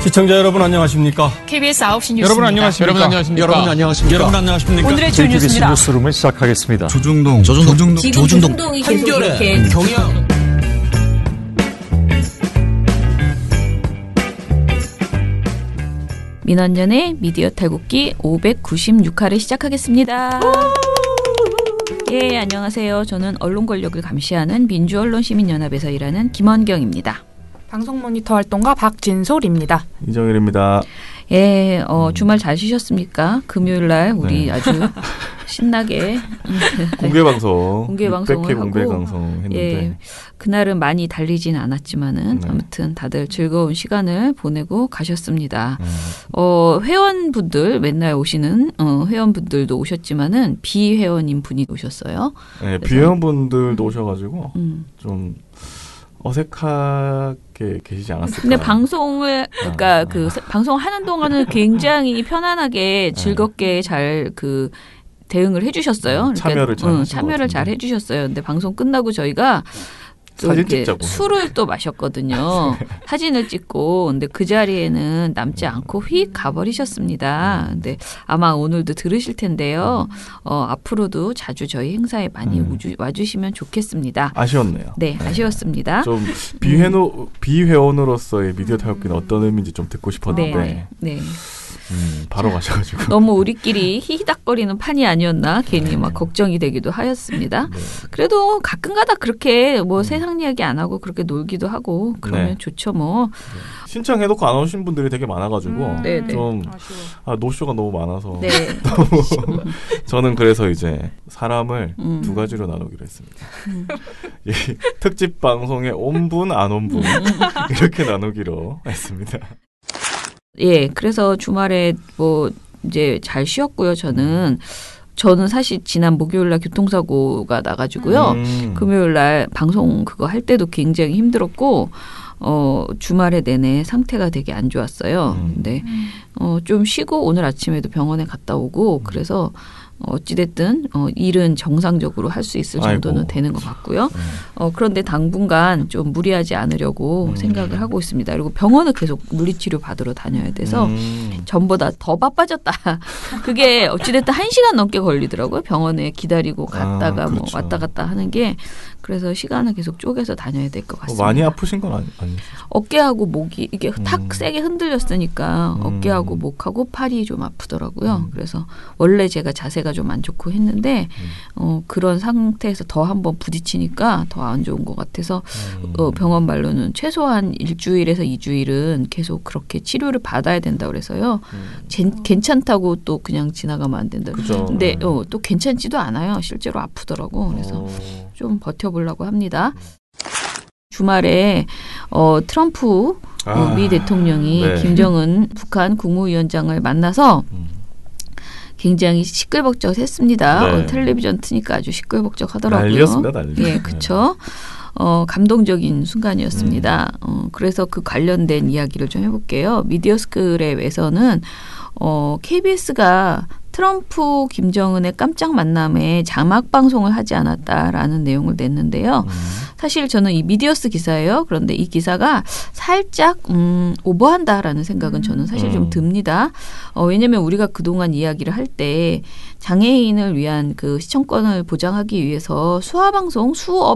시청자 여러분 안녕하십니까? KBS 9시 뉴스입니다. 여러분 안녕하십니까? 여러분 안녕하십니까? 오늘의 주 KBS 뉴스입니다. 뉴스룸을 시작하겠습니다. 조중동 조중동이 계속 이렇게 경영. 민원연의 미디어 탈곡기 596화를 시작하겠습니다. 예, 안녕하세요. 저는 언론 권력을 감시하는 민주언론시민연합에서 일하는 김원경입니다. 방송 모니터 활동가 박진솔입니다. 이정일입니다. 예, 주말 잘 쉬셨습니까? 금요일 날 우리 아주 신나게 공개 방송 600회 공개 방송 했는데 예, 그날은 많이 달리진 않았지만은 네. 아무튼 다들 즐거운 시간을 보내고 가셨습니다. 회원분들 맨날 오시는 회원분들도 오셨지만은 비회원인 분이 오셨어요. 네, 비회원분들도 오셔가지고 좀 어색하게 계시지 않았을까. 근데 방송을 그러니까 그 방송하는 동안은 굉장히 편안하게 즐겁게 잘 그 대응을 해주셨어요. 참여를 잘 해주셨어요. 근데 방송 끝나고 저희가 또 사진 이렇게 찍자고. 술을 또 마셨거든요. 사진을 찍고 근데 그 자리에는 남지 않고 휙 가버리셨습니다. 근데 아마 오늘도 들으실 텐데요. 앞으로도 자주 저희 행사에 많이 와주시면 좋겠습니다. 아쉬웠네요. 네, 아쉬웠습니다. 좀 비회원으로서의 미디어 탈곡기는 어떤 의미인지 좀 듣고 싶었는데 네. 바로 가셔가지고 너무 우리끼리 히히닥거리는 판이 아니었나 괜히 막 걱정이 되기도 하였습니다. 네. 그래도 가끔가다 그렇게 뭐 세상 이야기 안 하고 그렇게 놀기도 하고 그러면 네. 좋죠 뭐. 신청해놓고 안 오신 분들이 되게 많아가지고 네네. 좀 노쇼가 너무 많아서 네. 저는 그래서 이제 사람을 두 가지로 나누기로 했습니다. 이 특집 방송에 온 분, 안 온 분 이렇게 나누기로 했습니다. 예, 그래서 주말에 뭐 이제 잘 쉬었고요. 저는 사실 지난 목요일날 교통사고가 나가지고요. 금요일날 방송 그거 할 때도 굉장히 힘들었고 주말에 내내 상태가 되게 안 좋았어요. 근데 좀 쉬고 오늘 아침에도 병원에 갔다 오고 그래서 어찌됐든 일은 정상적으로 할 수 있을 정도는 아이고. 되는 것 같고요. 그런데 당분간 좀 무리하지 않으려고 생각을 하고 있습니다. 그리고 병원을 계속 물리치료 받으러 다녀야 돼서 전보다 더 바빠졌다. 그게 어찌됐든 1시간 넘게 걸리더라고요. 병원에 기다리고 갔다가 뭐 그렇죠. 왔다 갔다 하는 게. 그래서 시간을 계속 쪼개서 다녀야 될 것 같습니다. 많이 아프신 건 아니시죠? 어깨하고 목이 이게 탁 세게 흔들렸으니까 어깨하고 목하고 팔이 좀 아프더라고요. 그래서 원래 제가 자세가 좀 안 좋고 했는데 그런 상태에서 더 한번 부딪히니까 더 안 좋은 것 같아서 병원 말로는 최소한 1주일에서 2주일은 계속 그렇게 치료를 받아야 된다 그래서요. 괜찮다고 또 그냥 지나가면 안 된다. 그죠. 근데 또 괜찮지도 않아요. 실제로 아프더라고. 그래서 좀 버텨보려고 합니다. 주말에 트럼프 미 대통령이 네. 김정은 북한 국무위원장을 만나서 굉장히 시끌벅적했습니다. 네. 텔레비전 트니까 아주 시끌벅적하더라고요. 난리였습니다, 난리. 예, 그렇죠. 감동적인 순간이었습니다. 그래서 그 관련된 이야기를 좀 해볼게요. 미디어스크랩에서는 KBS가 트럼프 김정은의 깜짝 만남에 자막 방송을 하지 않았다라는 내용을 냈는데요. 사실 저는 이 미디어스 기사예요. 그런데 이 기사가 살짝 오버한다라는 생각은 저는 사실 좀 듭니다. 왜냐하면 우리가 그동안 이야기를 할 때 장애인을 위한 그 시청권을 보장하기 위해서 수어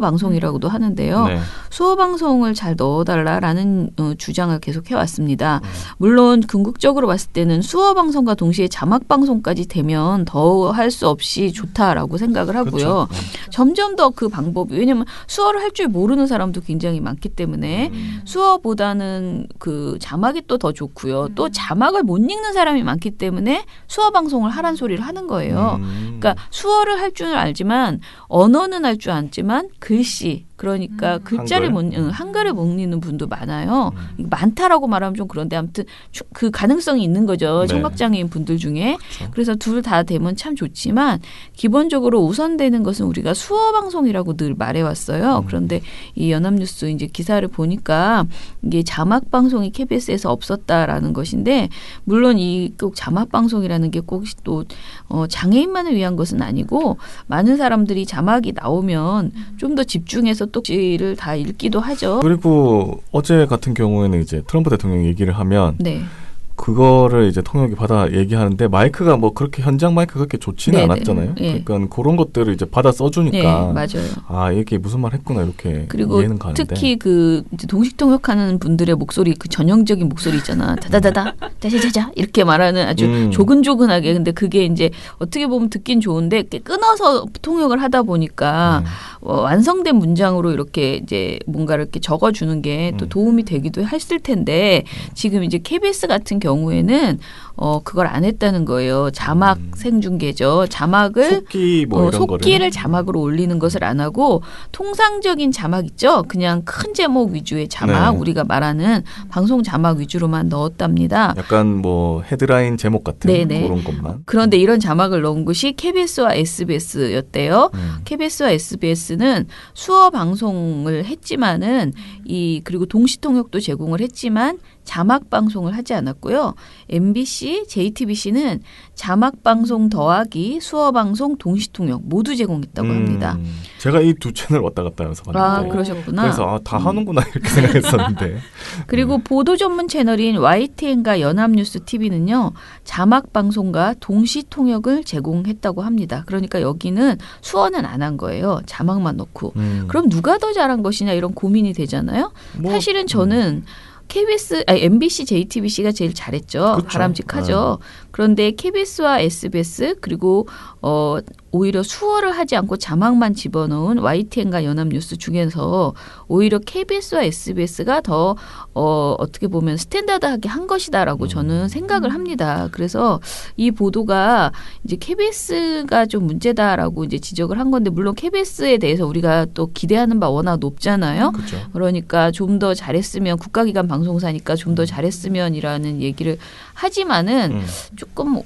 방송이라고도 하는데요. 네. 수어 방송을 잘 넣어달라라는 주장을 계속 해왔습니다. 물론 궁극적으로 봤을 때는 수어 방송과 동시에 자막 방송까지 되면 더 할 수 없이 좋다라고 생각을 하고요. 그렇죠. 점점 더 그 방법이 왜냐하면 수어를 할 줄 모르는 사람도 굉장히 많기 때문에 수어보다는 그 자막이 또 더 좋고요. 또 자막을 못 읽는 사람이 많기 때문에 수어 방송을 하란 소리를 하는 거예요. 그러니까 수어를 할 줄 알지만 언어는 할 줄 알지만 글씨 그러니까 글자를 한글을 못 읽는 분도 많아요. 많다라고 말하면 좀 그런데 아무튼 그 가능성이 있는 거죠. 네. 청각장애인 분들 중에. 그렇죠. 그래서 둘 다 되면 참 좋지만 기본적으로 우선되는 것은 우리가 수어 방송이라고 늘 말해왔어요. 그런데 이 연합뉴스 이제 기사를 보니까 이게 자막 방송이 KBS에서 없었다라는 것인데 물론 이 꼭 자막 방송이라는 게 꼭 또 장애인만을 위한 것은 아니고 많은 사람들이 자막이 나오면 좀 더 집중해서 똑똑지를 다 읽기도 하죠. 그리고 어제 같은 경우에는 이제 트럼프 대통령 얘기를 하면 네. 그거를 이제 통역이 받아 얘기하는데 마이크가 뭐 그렇게 현장 마이크가 그렇게 좋지는 네네. 않았잖아요. 예. 그러니까 그런 것들을 이제 받아 써주니까 네, 맞아요. 아 이게 무슨 말 했구나 이렇게 그리고 이해는 가는데 특히 그 이제 동식 통역하는 분들의 목소리 그 전형적인 목소리 있잖아. 다다다다 자자자자 이렇게 말하는 아주 조근조근하게. 근데 그게 이제 어떻게 보면 듣긴 좋은데 끊어서 통역을 하다 보니까 완성된 문장으로 이렇게 이제 뭔가를 이렇게 적어주는 게 또 도움이 되기도 했을 텐데 지금 이제 KBS 같은 경우에는 그걸 안 했다는 거예요. 자막 생중계죠. 자막을 속기 뭐 이런 속기를 거를 자막으로 올리는 것을 안 하고 통상적인 자막 있죠. 그냥 큰 제목 위주의 자막 네. 우리가 말하는 방송 자막 위주로만 넣었답니다. 약간 뭐 헤드라인 제목 같은 네네. 그런 것만. 그런데 이런 자막을 넣은 것이 KBS와 SBS였대요. KBS와 SBS는 수어 방송을 했지만은 그리고 동시 통역도 제공을 했지만 자막 방송을 하지 않았고요. MBC, JTBC는 자막 방송 더하기 수어 방송 동시 통역 모두 제공했다고 합니다. 제가 이 두 채널 왔다 갔다 하면서 봤는데 그러셨구나. 그래서 다 하는구나 이렇게 생각했었는데 그리고 보도 전문 채널인 YTN과 연합뉴스 TV는요. 자막 방송과 동시 통역을 제공했다고 합니다. 그러니까 여기는 수어는 안 한 거예요. 자막만 넣고. 그럼 누가 더 잘한 것이냐 이런 고민이 되잖아요. 뭐, 사실은 저는 MBC, JTBC가 제일 잘했죠. 그쵸. 바람직하죠. 그런데 KBS와 SBS 그리고 오히려 수어를 하지 않고 자막만 집어넣은 YTN과 연합뉴스 중에서 오히려 KBS와 SBS가 더 어떻게 보면 스탠다드하게 한 것이다라고 저는 생각을 합니다. 그래서 이 보도가 이제 KBS가 좀 문제다라고 이제 지적을 한 건데 물론 KBS에 대해서 우리가 또 기대하는 바 워낙 높잖아요. 그렇죠. 그러니까 좀 더 잘했으면 국가기관 방송사니까 좀 더 잘했으면이라는 얘기를 하지만은 조금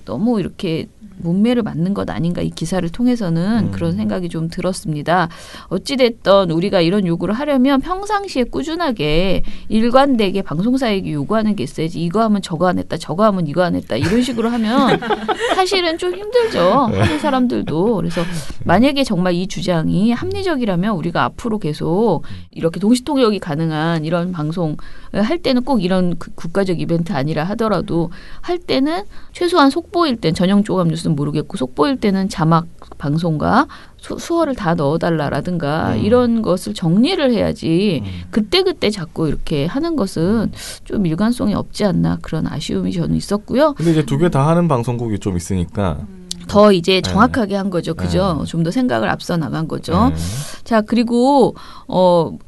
너무 이렇게 문매를 맞는 것 아닌가 이 기사를 통해서는 그런 생각이 좀 들었습니다. 어찌됐든 우리가 이런 요구를 하려면 평상시에 꾸준하게 일관되게 방송사에게 요구하는 게 있어야지 이거 하면 저거 안 했다 저거 하면 이거 안 했다 이런 식으로 하면 사실은 좀 힘들죠. 하는 사람들도. 그래서 만약에 정말 이 주장이 합리적이라면 우리가 앞으로 계속 이렇게 동시통역이 가능한 이런 방송을 할 때는 꼭 이런 국가적 이벤트 아니라 하더라도 할 때는 최소한 속보일 땐 전형 조감 뉴스는 모르겠고 속보일 때는 자막 방송과 수어를 다 넣어달라라든가 이런 것을 정리를 해야지 그때그때 자꾸 이렇게 하는 것은 좀 일관성이 없지 않나 그런 아쉬움이 저는 있었고요. 근데 이제 두 개 다 하는 방송국이 좀 있으니까 더 이제 정확하게 한 거죠. 그죠? 좀 더 생각을 앞서 나간 거죠. 자, 그리고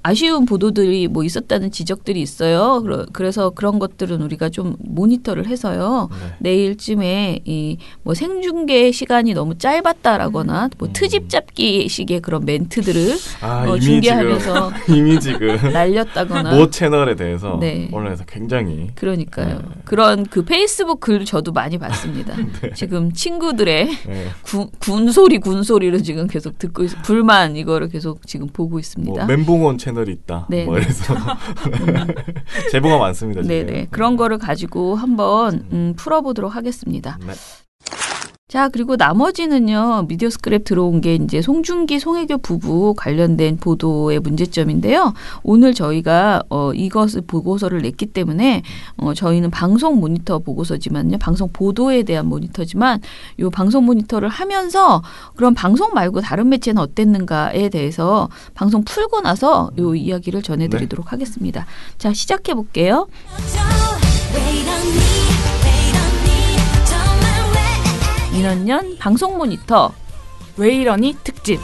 아쉬운 보도들이 뭐 있었다는 지적들이 있어요. 그래서 그런 것들은 우리가 좀 모니터를 해서요. 내일쯤에 이 뭐 생중계 시간이 너무 짧았다라거나 뭐 트집 잡기 식의 그런 멘트들을 중계하면서 이미 지금 날렸다거나 모 채널에 대해서 네. 언론에서 굉장히 그러니까요. 그런 그 페이스북 글 저도 많이 봤습니다. 지금 친구들의 군소리를 지금 계속 듣고 불만 이거를 계속 지금 보고 있습니다. 뭐 멘붕온 채널이 있다. 네. 뭐 그래서 제보가 많습니다. 지금. 네네. 그런 거를 가지고 한번 풀어보도록 하겠습니다. 네. 자, 그리고 나머지는요. 미디어 스크랩 들어온 게 이제 송중기, 송혜교 부부 관련된 보도의 문제점인데요. 오늘 저희가 이것을 보고서를 냈기 때문에 저희는 방송 모니터 보고서지만요. 방송 보도에 대한 모니터지만 이 방송 모니터를 하면서 그럼 방송 말고 다른 매체는 어땠는가에 대해서 방송 풀고 나서 이 이야기를 전해드리도록 하겠습니다. 자, 시작해 볼게요. 민원년 방송 모니터 왜 이러니 특집.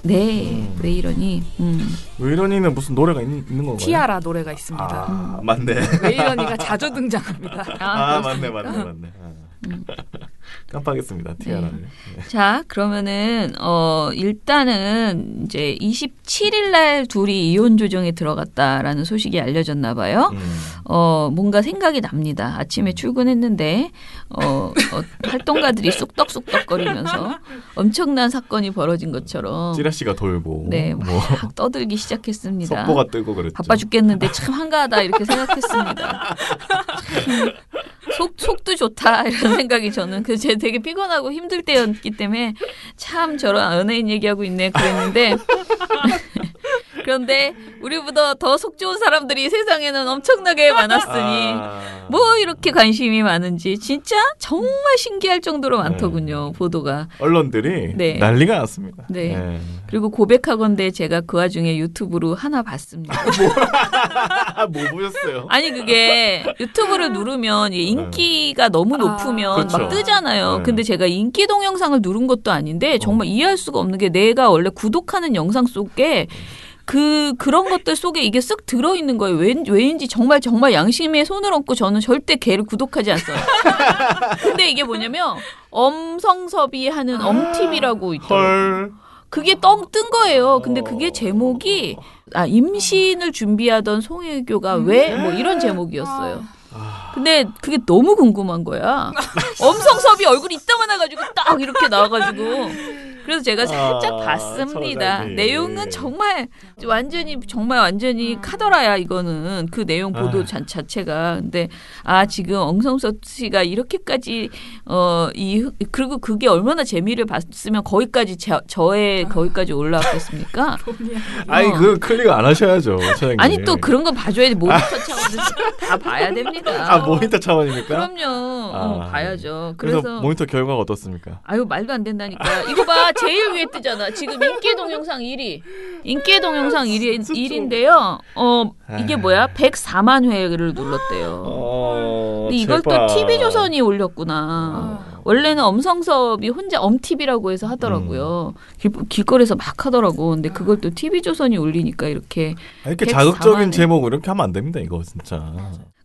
네, 왜 이러니? 왜 이러니는 무슨 노래가 있는 건가요? 티아라 노래가 있습니다. 아, 맞네. 왜 이러니가 자주 등장합니다. 맞네. 깜빡했습니다. 티아라를. 네. 자, 그러면은 일단은 이제 27일 날 둘이 이혼 조정에 들어갔다라는 소식이 알려졌나 봐요. 뭔가 생각이 납니다. 아침에 출근했는데 활동가들이 쑥덕쑥덕거리면서 엄청난 사건이 벌어진 것처럼 찌라시가 돌고 네, 막 떠들기 시작했습니다. 속보가 뜨고 그랬죠. 바빠 죽겠는데 참 한가하다 이렇게 생각했습니다. 속도 좋다 이런 생각이 저는 제가 되게 피곤하고 힘들 때였기 때문에 참 저런 연예인 얘기하고 있네 그랬는데 그런데 우리보다 더 속 좋은 사람들이 세상에는 엄청나게 많았으니 뭐 이렇게 관심이 많은지 진짜 정말 신기할 정도로 많더군요. 보도가. 언론들이 네. 난리가 났습니다. 네. 네. 그리고 고백하건대 제가 그 와중에 유튜브로 하나 봤습니다. 뭐 보셨어요? 아니 그게 유튜브를 누르면 인기가 너무 높으면 그렇죠. 막 뜨잖아요. 네. 근데 제가 인기 동영상을 누른 것도 아닌데 정말 이해할 수가 없는 게 내가 원래 구독하는 영상 속에 그런 것들 속에 이게 쓱 들어있는 거예요. 왜인지 정말 양심에 손을 얹고 저는 절대 걔를 구독하지 않았어요. 근데 이게 뭐냐면 엄성섭이 하는 엄TV라고 있더라고요. 헐. 그게 뜬 거예요. 근데 그게 제목이 임신을 준비하던 송혜교가 왜 뭐 이런 제목이었어요. 근데 그게 너무 궁금한 거야. 엄성섭이 얼굴이 이따만해가지고 딱 이렇게 나와가지고 그래서 제가 살짝 봤습니다. 처장님. 내용은 정말 완전히 카더라야 이거는 그 내용 보도 자체가. 근데 지금 엄성섭 씨가 이렇게까지 그리고 그게 얼마나 재미를 봤으면 거기까지 거기까지 올라왔겠습니까? 아니 그 클릭 안 하셔야죠, 처장님. 아니 또 그런 거 봐줘야지 모니터 차원에서 다 봐야 됩니다. 모니터 차원입니까? 그럼요. 봐야죠. 그래서 모니터 결과가 어떻습니까? 아유 말도 안 된다니까. 이거 봐 제일 위에 뜨잖아. 지금 인기 동영상 1위. 인기 동영상 1위인데요. 이게 뭐야? 104만 회를 눌렀대요. 근데 이걸 또 TV조선이 올렸구나. 원래는 엄성섭이 혼자 엄TV라고 해서 하더라고요. 길거리에서 막 하더라고. 근데 그걸 또 TV조선이 올리니까 이렇게 자극적인 제목을 이렇게 하면 안 됩니다. 이거 진짜.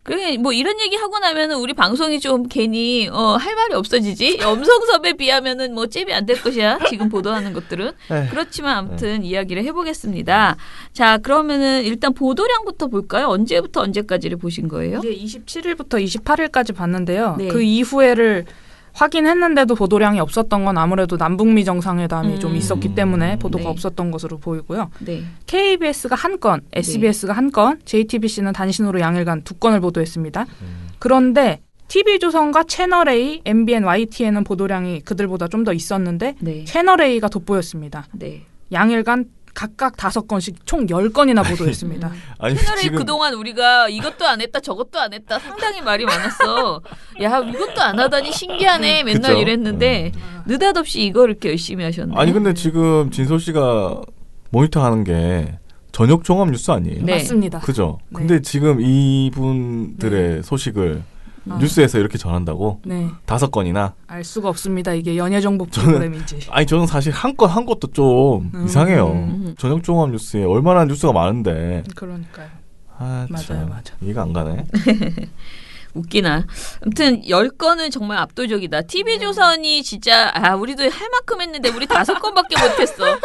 그래 뭐 이런 얘기 하고 나면은 우리 방송이 좀 괜히 할 말이 없어지지. 엄성섭에 비하면은 뭐 잽이 안 될 것이야. 지금 보도하는 것들은. 그렇지만 아무튼 이야기를 해보겠습니다. 자 그러면은 일단 보도량부터 볼까요? 언제부터 언제까지를 보신 거예요? 이게 27일부터 28일까지 봤는데요. 네. 그 이후에를 확인했는데도 보도량이 없었던 건 아무래도 남북미 정상회담이 좀 있었기 때문에 보도가 네. 없었던 것으로 보이고요. 네. KBS가 한 건, SBS가 한 건, JTBC는 단신으로 양일간 2건을 보도했습니다. 그런데 TV조선과 채널A, MBN, YTN은 보도량이 그들보다 좀 더 있었는데 네. 채널A가 돋보였습니다. 네. 양일간 각각 5건씩 총 10건이나 보도했습니다. 아니, 채널A 그동안 우리가 이것도 안 했다 저것도 안 했다 상당히 말이 많았어. 야 이것도 안 하다니 신기하네 맨날 그쵸? 이랬는데 느닷없이 이걸 이렇게 열심히 하셨네. 아니 근데 지금 진솔 씨가 모니터하는 게 저녁 종합 뉴스 아니에요? 네. 맞습니다. 그죠? 네. 근데 지금 이분들의 소식을 뉴스에서 이렇게 전한다고? 네. 5건이나? 알 수가 없습니다. 이게 연예정보 프로그램인지. 아니 저는 사실 한 것도 좀 이상해요. 저녁 종합 뉴스에 얼마나 뉴스가 많은데. 그러니까요. 맞아요. 맞아. 이해가 안 가네. 웃기나. 아무튼 10건은 정말 압도적이다. TV조선이 진짜 우리도 할 만큼 했는데 우리 5건밖에 못했어.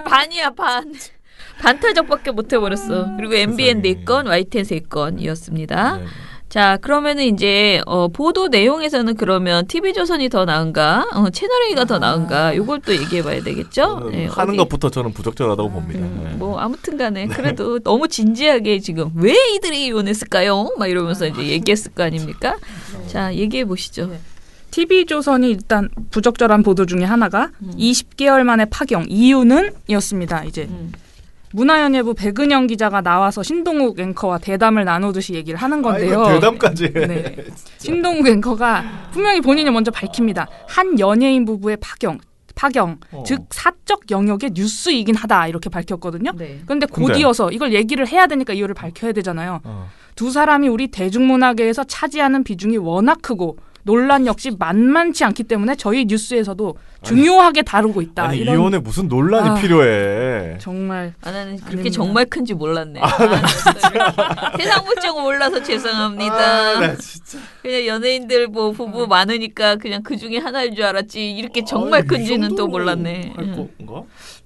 반이야 반. 반타적밖에 못해버렸어. 그리고 MBN 4건, YTN 3건이었습니다. 네. 자, 그러면은 이제 보도 내용에서는 그러면 TV조선이 더 나은가, 채널A가 더 나은가, 요걸 또 얘기해봐야 되겠죠? 네, 하는 것부터 저는 부적절하다고 봅니다. 네. 뭐 아무튼간에 그래도 너무 진지하게 지금 왜 이들이 이혼했을까요? 막 이러면서 이제 얘기했을 거 아닙니까? 자, 얘기해 보시죠. TV조선이 일단 부적절한 보도 중에 하나가 20개월 만에 파경 이유는 이었습니다. 이제 문화연예부 백은영 기자가 나와서 신동욱 앵커와 대담을 나누듯이 얘기를 하는 건데요. 대담까지. 네. 신동욱 앵커가 분명히 본인이 먼저 밝힙니다. 한 연예인 부부의 파경, 즉 사적 영역의 뉴스이긴 하다 이렇게 밝혔거든요. 네. 그런데 곧 이어서 이걸 얘기를 해야 되니까 이유를 밝혀야 되잖아요. 두 사람이 우리 대중문화계에서 차지하는 비중이 워낙 크고 논란 역시 만만치 않기 때문에 저희 뉴스에서도 중요하게 다루고 있다. 아니 이런 이혼에 무슨 논란이 필요해. 정말 나는 그렇게 아닙니다. 정말 큰지 몰랐네. 세상 물정 몰라서 죄송합니다. 나 진짜. 그냥 연예인들 뭐 부부 많으니까 그냥 그 중에 하나일 줄 알았지. 이렇게 정말 큰지는 또 몰랐네. 할 건가?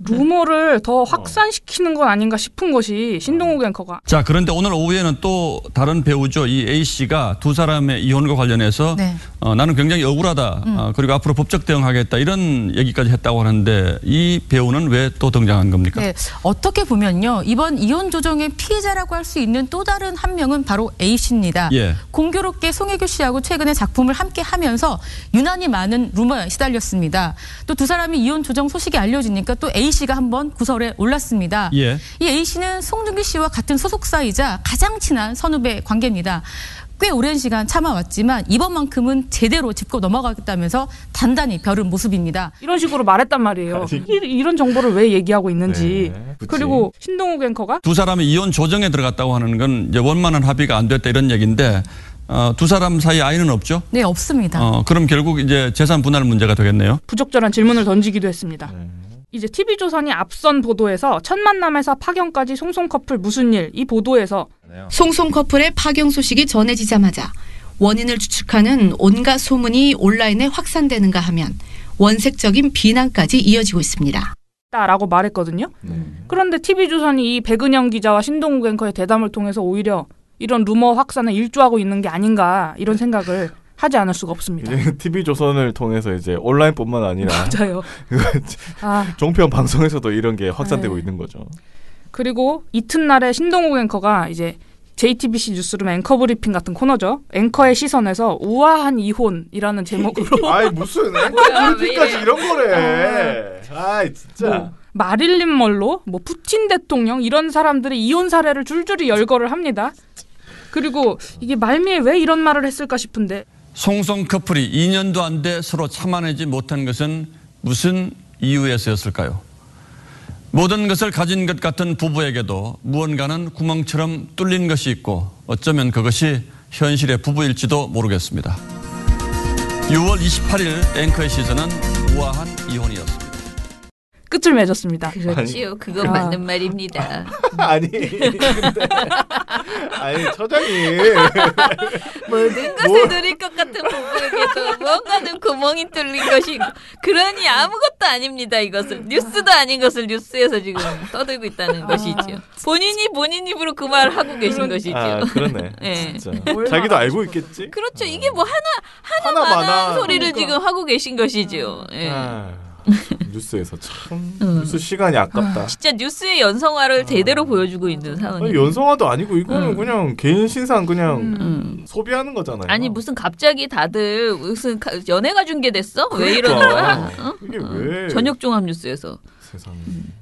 루머를 더 확산시키는 건 아닌가 싶은 것이 신동욱 앵커가 자, 그런데 오늘 오후에는 또 다른 배우죠. 이 A씨가 두 사람의 이혼과 관련해서 네. 나는 굉장히 억울하다. 그리고 앞으로 법적 대응하겠다. 이런 이런 얘기까지 했다고 하는데 이 배우는 왜 또 등장한 겁니까? 네, 어떻게 보면요. 이번 이혼 조정의 피해자라고 할 수 있는 또 다른 한 명은 바로 A씨입니다. 예. 공교롭게 송혜교 씨하고 최근에 작품을 함께 하면서 유난히 많은 루머에 시달렸습니다. 또 두 사람이 이혼 조정 소식이 알려지니까 또 A씨가 한번 구설에 올랐습니다. 예. 이 A씨는 송중기 씨와 같은 소속사이자 가장 친한 선후배 관계입니다. 꽤 오랜 시간 참아왔지만 이번만큼은 제대로 짚고 넘어가겠다면서 단단히 벼른 모습입니다. 이런 식으로 말했단 말이에요. 이런 정보를 왜 얘기하고 있는지. 네, 그리고 신동욱 앵커가 두 사람이 이혼 조정에 들어갔다고 하는 건 이제 원만한 합의가 안 됐다 이런 얘기인데 두 사람 사이 아이는 없죠? 네, 없습니다. 그럼 결국 이제 재산 분할 문제가 되겠네요. 부적절한 질문을 던지기도 했습니다. 이제 TV조선이 앞선 보도에서 첫 만남에서 파경까지 송송 커플 무슨 일 이 보도에서 송송 커플의 파경 소식이 전해지자마자 원인을 추측하는 온갖 소문이 온라인에 확산되는가 하면 원색적인 비난까지 이어지고 있습니다. 라고 말했거든요. 그런데 TV조선이 이 백은영 기자와 신동욱 앵커의 대담을 통해서 오히려 이런 루머 확산에 일조하고 있는 게 아닌가 이런 생각을 하지 않을 수가 없습니다. 이제 TV조선을 통해서 이제 온라인뿐만 아니라 맞아요. 종편 방송에서도 이런 게 확산되고 네. 있는 거죠. 그리고 이튿날에 신동욱 앵커가 이제 JTBC 뉴스룸 앵커 브리핑 같은 코너죠. 앵커의 시선에서 우아한 이혼이라는 제목으로 아이 무슨 앵커까지 이런 거래. 아이 진짜. 뭐 마릴린 멀로, 뭐 푸틴 대통령 이런 사람들의 이혼 사례를 줄줄이 열거를 합니다. 그리고 이게 말미에 왜 이런 말을 했을까 싶은데 송송 커플이 2년도 안 돼 서로 참아내지 못한 것은 무슨 이유에서였을까요? 모든 것을 가진 것 같은 부부에게도 무언가는 구멍처럼 뚫린 것이 있고 어쩌면 그것이 현실의 부부일지도 모르겠습니다. 6월 28일 앵커의 시선은 우아한 이혼이었습니다. 끝을 맺었습니다. 그렇지요. 그건 맞는 말입니다. 아니 근데 아니 처장님 모든 것을 누릴 것 같은 부부에게도 무언가는 구멍이 뚫린 것이 있고 그러니 아무것도 아닙니다. 이것은 뉴스도 아닌 것을 뉴스에서 지금 떠들고 있다는 것이죠. 본인 입으로 그 말을 하고 계신 것이죠. 아 그러네. 네. 진짜 자기도 알고 있겠지. 그렇죠. 이게 뭐 하나만한 소리를 그러니까. 지금 하고 계신 것이죠. 예. 뉴스에서 참 뉴스 시간이 아깝다. 진짜 뉴스의 연성화를 제대로 보여주고 있는 아니, 상황이에요. 연성화도 아니고 이거는 그냥 개인 신상 그냥 소비하는 거잖아요. 아니 무슨 갑자기 다들 무슨 연예가 중계됐어? 왜 이러는 거야? 어? 이게 왜 저녁 종합 뉴스에서. 세상에.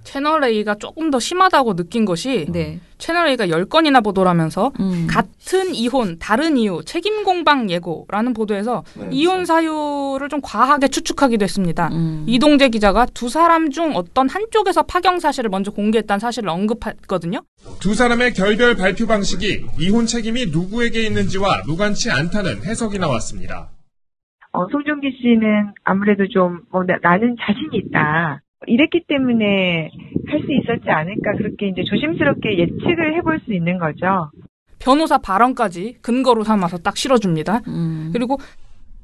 채널A가 조금 더 심하다고 느낀 것이 네. 채널A가 10건이나 보도를 하면서 같은 이혼, 다른 이유, 책임 공방 예고라는 보도에서 이혼 사유를 좀 과하게 추측하기도 했습니다. 이동재 기자가 두 사람 중 어떤 한쪽에서 파경 사실을 먼저 공개했다는 사실을 언급했거든요. 두 사람의 결별 발표 방식이 이혼 책임이 누구에게 있는지와 무관치 않다는 해석이 나왔습니다. 송중기 씨는 아무래도 좀 나는 자신이 있다. 이랬기 때문에 할 수 있었지 않을까 그렇게 이제 조심스럽게 예측을 해볼 수 있는 거죠. 변호사 발언까지 근거로 삼아서 딱 실어줍니다. 그리고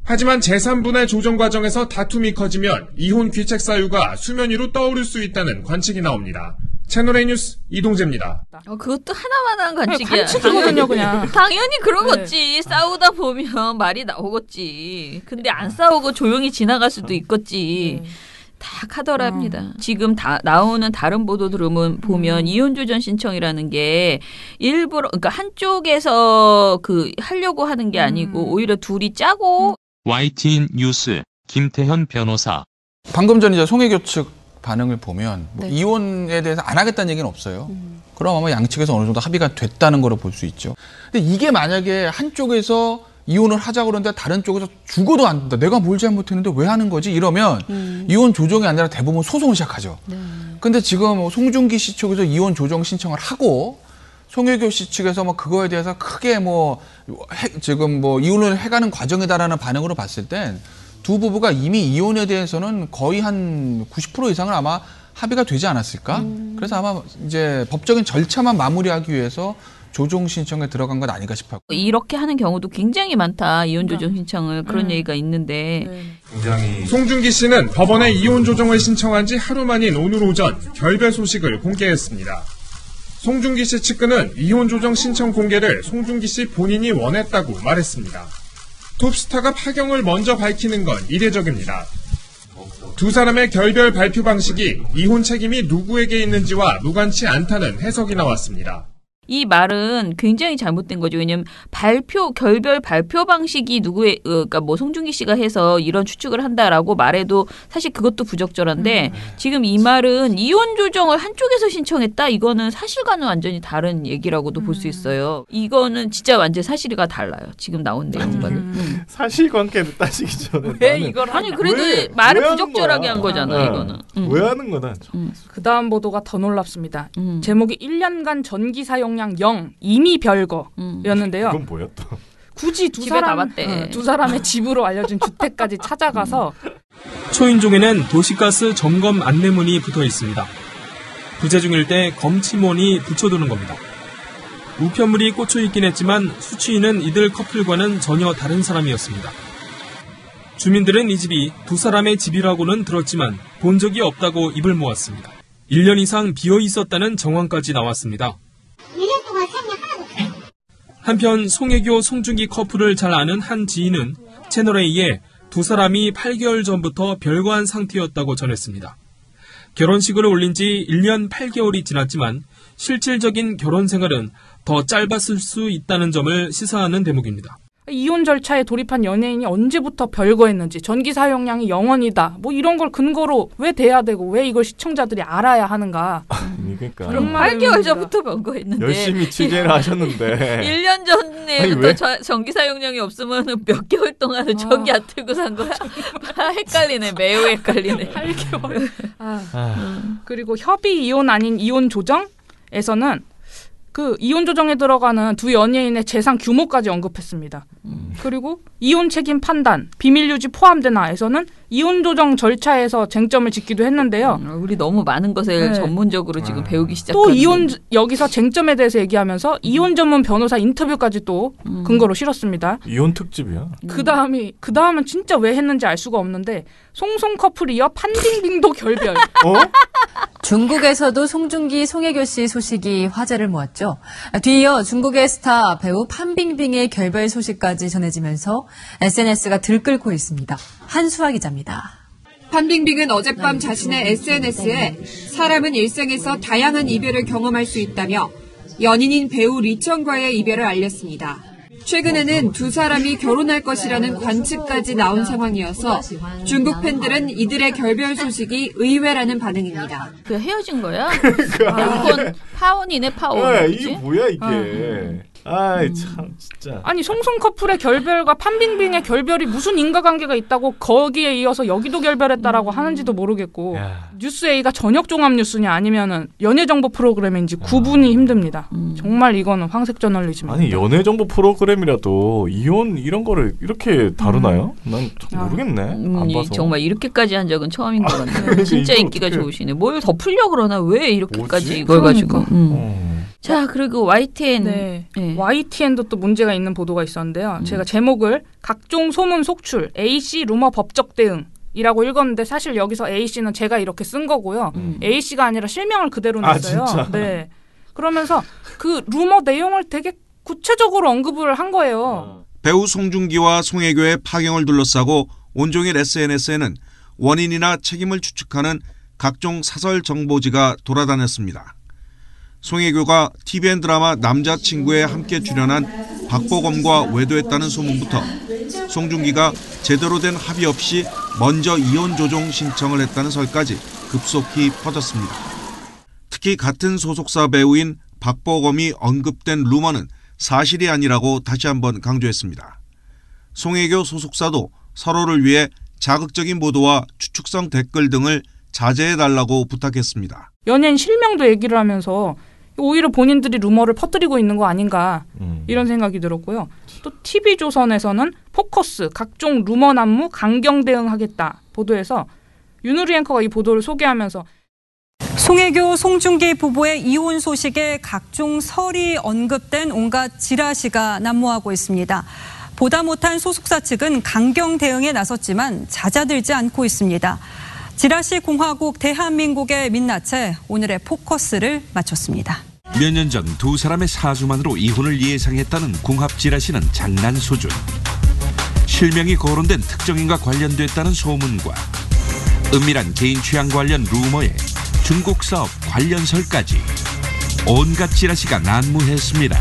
하지만 재산분할 조정 과정에서 다툼이 커지면 이혼 귀책 사유가 수면 위로 떠오를 수 있다는 관측이 나옵니다. 채널A 뉴스 이동재입니다. 그것도 하나만한 관측이야. 관측이거든요, 그냥. 당연히 그러겠지. 싸우다 보면 말이 나오겠지. 근데 안 싸우고 조용히 지나갈 수도 있겠지. 다양하더랍니다. 지금 다 나오는 다른 보도들을 보면 이혼 조정 신청이라는 게 일부러 그러니까 한쪽에서 그 하려고 하는 게 아니고 오히려 둘이 짜고 YTN 뉴스 김태현 변호사. 방금 전 이제 송혜교 측 반응을 보면 뭐 이혼에 대해서 안 하겠다는 얘기는 없어요. 그럼 아마 양측에서 어느 정도 합의가 됐다는 거로 볼 수 있죠. 근데 이게 만약에 한쪽에서 이혼을 하자고 그러는데 다른 쪽에서 죽어도 안 된다. 내가 뭘 잘못했는데 왜 하는 거지? 이러면 이혼 조정이 아니라 대부분 소송을 시작하죠. 근데 지금 송중기 씨 쪽에서 이혼 조정 신청을 하고 송혜교 씨 측에서 뭐 그거에 대해서 크게 지금 이혼을 해가는 과정이다라는 반응으로 봤을 땐 두 부부가 이미 이혼에 대해서는 거의 한 90% 이상은 아마 합의가 되지 않았을까? 그래서 아마 이제 법적인 절차만 마무리하기 위해서 조정 신청에 들어간 것 아닌가 싶어요. 이렇게 하는 경우도 굉장히 많다. 이혼 조정 신청을 그런 얘기가 있는데. 송중기 씨는 법원에 이혼 조정을 신청한 지 하루 만인 오늘 오전 결별 소식을 공개했습니다. 송중기 씨 측근은 이혼 조정 신청 공개를 송중기 씨 본인이 원했다고 말했습니다. 톱스타가 파경을 먼저 밝히는 건 이례적입니다. 두 사람의 결별 발표 방식이 이혼 책임이 누구에게 있는지와 무관치 않다는 해석이 나왔습니다. 이 말은 굉장히 잘못된 거죠. 왜냐하면 결별 발표 방식이 그러니까 뭐 송중기 씨가 해서 이런 추측을 한다라고 말해도 사실 그것도 부적절한데 지금 이 말은 이혼 조정을 한쪽에서 신청했다? 이거는 사실과는 완전히 다른 얘기라고도 볼 수 있어요. 이거는 진짜 완전 사실과 달라요. 지금 나온 내용과는. 사실관계를 따지기 전에 왜 이걸 아니 그래도 말을 부적절하게 한 거잖아. 이거는. 왜 하는 거다. 그 다음 보도가 더 놀랍습니다. 제목이 1년간 전기 사용량 0, 이미 별거였는데요. 그건 뭐야 또? 굳이 두 사람의 집으로 알려진 주택까지 찾아가서 초인종에는 도시가스 점검 안내문이 붙어 있습니다. 부재 중일 때 검침원이 붙여두는 겁니다. 우편물이 꽂혀 있긴 했지만 수취인은 이들 커플과는 전혀 다른 사람이었습니다. 주민들은 이 집이 두 사람의 집이라고는 들었지만 본 적이 없다고 입을 모았습니다. 1년 이상 비어 있었다는 정황까지 나왔습니다. 한편 송혜교, 송중기 커플을 잘 아는 한 지인은 채널A에 두 사람이 8개월 전부터 별거한 상태였다고 전했습니다. 결혼식을 올린 지 1년 8개월이 지났지만 실질적인 결혼 생활은 더 짧았을 수 있다는 점을 시사하는 대목입니다. 이혼 절차에 돌입한 연예인이 언제부터 별거했는지, 전기 사용량이 0원이다, 뭐 이런 걸 근거로 왜 돼야 되고 왜 이걸 시청자들이 알아야 하는가. 그러니까 8개월 전부터 별거했는데 열심히 취재를 하셨는데 1년 전에부터 전기 사용량이 없으면 몇 개월 동안은 전기 안 틀고 산 거야? 헷갈리네. 매우 헷갈리네. 8개월. 그리고 협의 이혼 아닌 이혼 조정에서는 그 이혼 조정에 들어가는 두 연예인의 재산 규모까지 언급했습니다. 그리고 이혼 책임 판단, 비밀 유지 포함되나에서는 이혼 조정 절차에서 쟁점을 짓기도 했는데요. 우리 너무 많은 것을 전문적으로 지금 배우기 시작하는. 또 이혼 여기서 쟁점에 대해서 얘기하면서 이혼 전문 변호사 인터뷰까지 또 근거로 실었습니다. 이혼 특집이야. 그 다음은 진짜 왜 했는지 알 수가 없는데 송송 커플 이어 판빙빙도 결별. 중국에서도 송중기, 송혜교 씨 소식이 화제를 모았죠. 뒤이어 중국의 스타 배우 판빙빙의 결별 소식까지 전해지면서 SNS가 들끓고 있습니다. 한수아 기자입니다. 판빙빙은 어젯밤 자신의 SNS에 사람은 일생에서 다양한 이별을 경험할 수 있다며 연인인 배우 리청과의 이별을 알렸습니다. 최근에는 두 사람이 결혼할 것이라는 관측까지 나온 상황이어서 중국 팬들은 이들의 결별 소식이 의외라는 반응입니다. 그 헤어진 거야? 이건 파혼이네, 파혼. 네, 이게 뭐야 이게. 아이 참 진짜. 아니 송송 커플의 결별과 판빙빙의 결별이 무슨 인과관계가 있다고 거기에 이어서 여기도 결별했다라고 하는지도 모르겠고 뉴스A가 저녁 종합 뉴스냐 아니면은 연예 정보 프로그램인지 구분이 힘듭니다. 정말 이거는 황색 저널리즘입니다. 아니 연예 정보 프로그램이라도 이혼 이런 거를 이렇게 다루나요? 난 참 모르겠네. 안 봐서. 정말 이렇게까지 한 적은 처음인 것 같아요. 진짜 인기가 좋으시네. 뭘 덮으려 그러나 왜 이렇게까지 뭐지? 이걸 그러니까. 가지고. 자, 그리고 YTN. 네. YTN도 또 문제가 있는 보도가 있었는데요. 제가 제목을 각종 소문 속출, A씨 루머 법적 대응이라고 읽었는데 사실 여기서 A씨는 제가 이렇게 쓴 거고요. A씨가 아니라 실명을 그대로 냈어요. 진짜? 네. 그러면서 그 루머 내용을 되게 구체적으로 언급을 한 거예요. 배우 송중기와 송혜교의 파경을 둘러싸고 온종일 SNS에는 원인이나 책임을 추측하는 각종 사설 정보지가 돌아다녔습니다. 송혜교가 TVN 드라마 남자친구에 함께 출연한 박보검과 외도했다는 소문부터 송중기가 제대로 된 합의 없이 먼저 이혼 조정 신청을 했다는 설까지 급속히 퍼졌습니다. 특히 같은 소속사 배우인 박보검이 언급된 루머는 사실이 아니라고 다시 한번 강조했습니다. 송혜교 소속사도 서로를 위해 자극적인 보도와 추측성 댓글 등을 자제해달라고 부탁했습니다. 연예인 실명도 얘기를 하면서 오히려 본인들이 루머를 퍼뜨리고 있는 거 아닌가 이런 생각이 들었고요. 또 TV조선에서는 포커스, 각종 루머 난무 강경 대응하겠다 보도에서 윤우리 앵커가 이 보도를 소개하면서 송혜교, 송중기 부부의 이혼 소식에 각종 설이 언급된 온갖 지라시가 난무하고 있습니다. 보다 못한 소속사 측은 강경 대응에 나섰지만 잦아들지 않고 있습니다. 지라시 공화국 대한민국의 민낯에 오늘의 포커스를 마쳤습니다. 몇 년 전 두 사람의 사주만으로 이혼을 예상했다는 궁합 지라시는 장난 수준. 실명이 거론된 특정인과 관련됐다는 소문과 은밀한 개인 취향 관련 루머에 중국 사업 관련설까지 온갖 찌라시가 난무했습니다.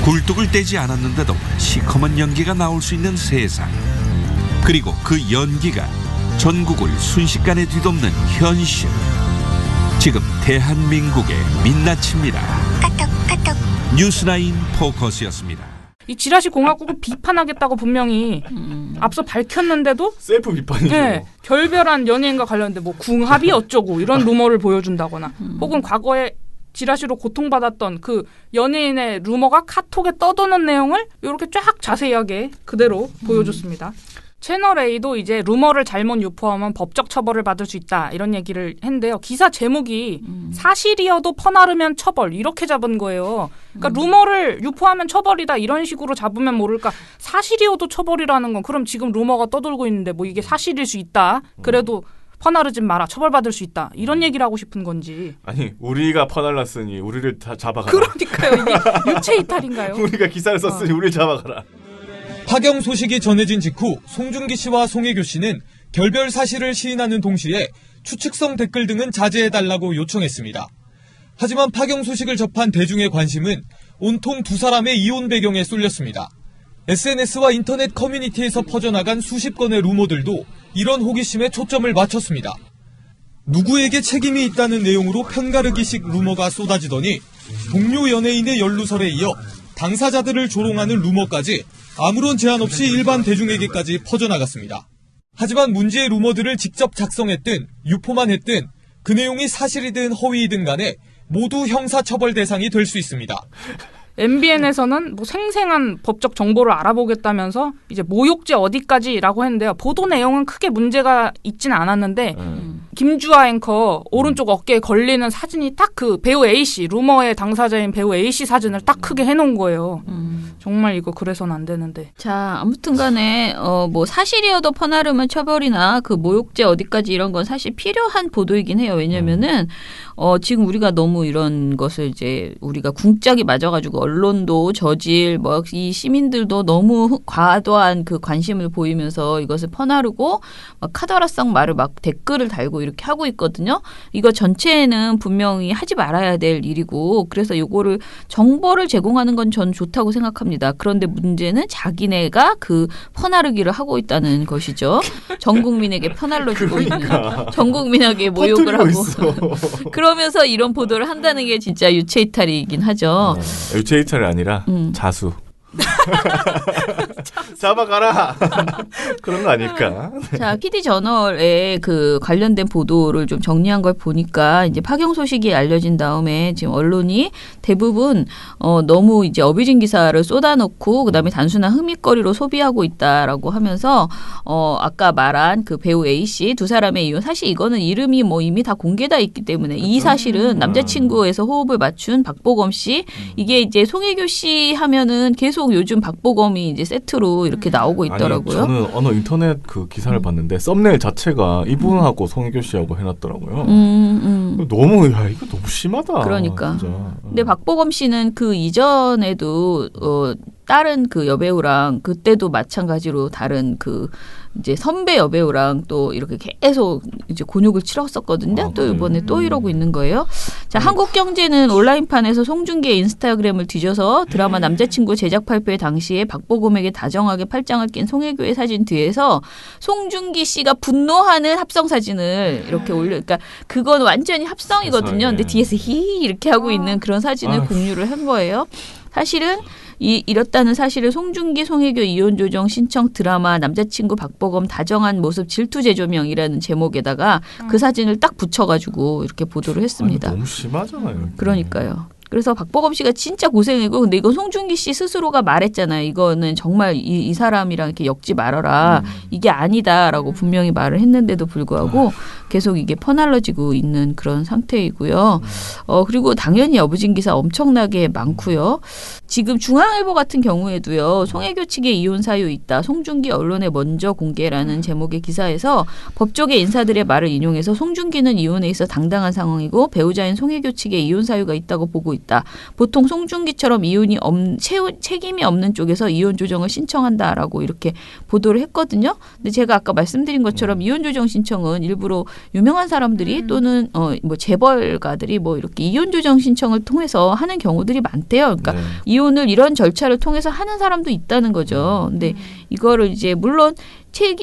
굴뚝을 떼지 않았는데도 시커먼 연기가 나올 수 있는 세상. 그리고 그 연기가 전국을 순식간에 뒤덮는 현실. 지금 대한민국의 민낯입니다. 뉴스라인 포커스였습니다. 이 지라시 공화국을 비판하겠다고 분명히 앞서 밝혔는데도 셀프 비판이죠. 네, 결별한 연예인과 관련된 뭐 궁합이 어쩌고 이런 루머를 보여준다거나 혹은 과거에 지라시로 고통받았던 그 연예인의 루머가 카톡에 떠도는 내용을 이렇게 쫙 자세하게 그대로 보여줬습니다. 채널A도 이제 루머를 잘못 유포하면 법적 처벌을 받을 수 있다 이런 얘기를 했는데요. 기사 제목이 사실이어도 퍼나르면 처벌 이렇게 잡은 거예요. 그러니까 루머를 유포하면 처벌이다 이런 식으로 잡으면 모를까 사실이어도 처벌이라는 건 그럼 지금 루머가 떠돌고 있는데 뭐 이게 사실일 수 있다. 그래도 퍼나르지 마라 처벌받을 수 있다 이런 얘기를 하고 싶은 건지. 아니 우리가 퍼날랐으니 우리를 다 잡아가라. 그러니까요. 이게 유체 이탈인가요? 우리가 기사를 썼으니 우리를 잡아가라. 파경 소식이 전해진 직후 송중기 씨와 송혜교 씨는 결별 사실을 시인하는 동시에 추측성 댓글 등은 자제해달라고 요청했습니다. 하지만 파경 소식을 접한 대중의 관심은 온통 두 사람의 이혼 배경에 쏠렸습니다. SNS와 인터넷 커뮤니티에서 퍼져나간 수십 건의 루머들도 이런 호기심에 초점을 맞췄습니다. 누구에게 책임이 있다는 내용으로 편가르기식 루머가 쏟아지더니 동료 연예인의 연루설에 이어 당사자들을 조롱하는 루머까지 아무런 제한 없이 일반 대중에게까지 퍼져나갔습니다. 하지만 문제의 루머들을 직접 작성했든 유포만 했든 그 내용이 사실이든 허위이든 간에 모두 형사처벌 대상이 될 수 있습니다. MBN에서는 뭐 생생한 법적 정보를 알아보겠다면서 이제 모욕죄 어디까지라고 했는데요. 보도 내용은 크게 문제가 있지는 않았는데 김주아 앵커 오른쪽 어깨에 걸리는 사진이 딱 그 배우 A씨 루머의 당사자인 배우 A씨 사진을 딱 크게 해놓은 거예요. 정말 이거 그래서는 안 되는데. 자, 아무튼 간에 뭐 사실이어도 퍼나르면 처벌이나 그 모욕죄 어디까지 이런 건 사실 필요한 보도이긴 해요. 왜냐면은 지금 우리가 너무 이런 것을 이제 우리가 궁짝이 맞아가지고 언론도 저질 뭐 이 시민들도 너무 과도한 그 관심을 보이면서 이것을 퍼나르고 막 카더라성 말을 막 댓글을 달고 이렇게 하고 있거든요. 이거 전체는 분명히 하지 말아야 될 일이고 그래서 요거를 정보를 제공하는 건 전 좋다고 생각합니다. 그런데 문제는 자기네가 그 퍼나르기를 하고 있다는 것이죠. 전 국민에게 퍼날려주고 있는 전 국민에게 모욕을 하고 그러면서 이런 보도를 한다는 게 진짜 유체이탈이긴 하죠. 유체이탈이 아니라 자수. 잡아가라. 그런 거 아닐까? 자, PD저널에 그 관련된 보도를 좀 정리한 걸 보니까 이제 파경 소식이 알려진 다음에 지금 언론이 대부분 너무 이제 어뷰징 기사를 쏟아놓고 그다음에 단순한 흥미거리로 소비하고 있다라고 하면서 아까 말한 그 배우 A 씨 두 사람의 이혼 사실 이거는 이름이 뭐 이미 다 공개돼 있기 때문에 이 사실은 남자친구에서 호흡을 맞춘 박보검 씨 이게 이제 송혜교 씨 하면은 계속 요즘 박보검이 이제 세트로 이렇게 나오고 있더라고요. 아니, 저는 어느 인터넷 그 기사를 봤는데 썸네일 자체가 이분하고 송혜교 씨하고 해놨더라고요. 너무 이거 너무 심하다. 그러니까. 진짜. 근데 박보검 씨는 그 이전에도 다른 그 여배우랑 그때도 마찬가지로 다른 그 이제 선배 여배우랑 또 이렇게 계속 이제 곤욕을 치렀었거든요. 또 이번에 또 이러고 있는 거예요. 자, 한국경제는 온라인판에서 송중기의 인스타그램을 뒤져서 드라마 남자친구 제작 발표회 당시에 박보검에게 다정하게 팔짱을 낀 송혜교의 사진 뒤에서 송중기 씨가 분노하는 합성 사진을 이렇게 올려. 그러니까 그건 완전히 합성이거든요. 근데 뒤에서 히 이렇게 하고 있는 그런 사진을 공유를 한 거예요. 사실은 이렇다는 사실을 송중기, 송혜교 이혼 조정 신청 드라마 남자친구 박보검 다정한 모습 질투 재조명이라는 제목에다가 그 사진을 딱 붙여가지고 이렇게 보도를 했습니다. 너무 심하잖아요. 그러니까요. 그래서 박보검 씨가 진짜 고생이고 근데 이건 송중기 씨 스스로가 말했잖아요. 이거는 정말 이 사람이랑 이렇게 엮지 말아라. 이게 아니다라고 분명히 말을 했는데도 불구하고 계속 이게 퍼날라지고 있는 그런 상태이고요. 그리고 당연히 여부진 기사 엄청나게 많고요. 지금 중앙일보 같은 경우에도요. 송혜교 측의 이혼 사유 있다. 송중기 언론에 먼저 공개라는 제목의 기사에서 법조계 인사들의 말을 인용해서 송중기는 이혼에 있어 당당한 상황이고 배우자인 송혜교 측의 이혼 사유가 있다고 보고 있다. 보통 송중기처럼 이혼이 책임이 없는 쪽에서 이혼 조정을 신청한다라고 이렇게 보도를 했거든요. 근데 제가 아까 말씀드린 것처럼 이혼 조정 신청은 일부러 유명한 사람들이 또는 뭐 재벌가들이 뭐 이렇게 이혼 조정 신청을 통해서 하는 경우들이 많대요. 그러니까 이혼을 이런 절차를 통해서 하는 사람도 있다는 거죠. 근데 이거를 이제 물론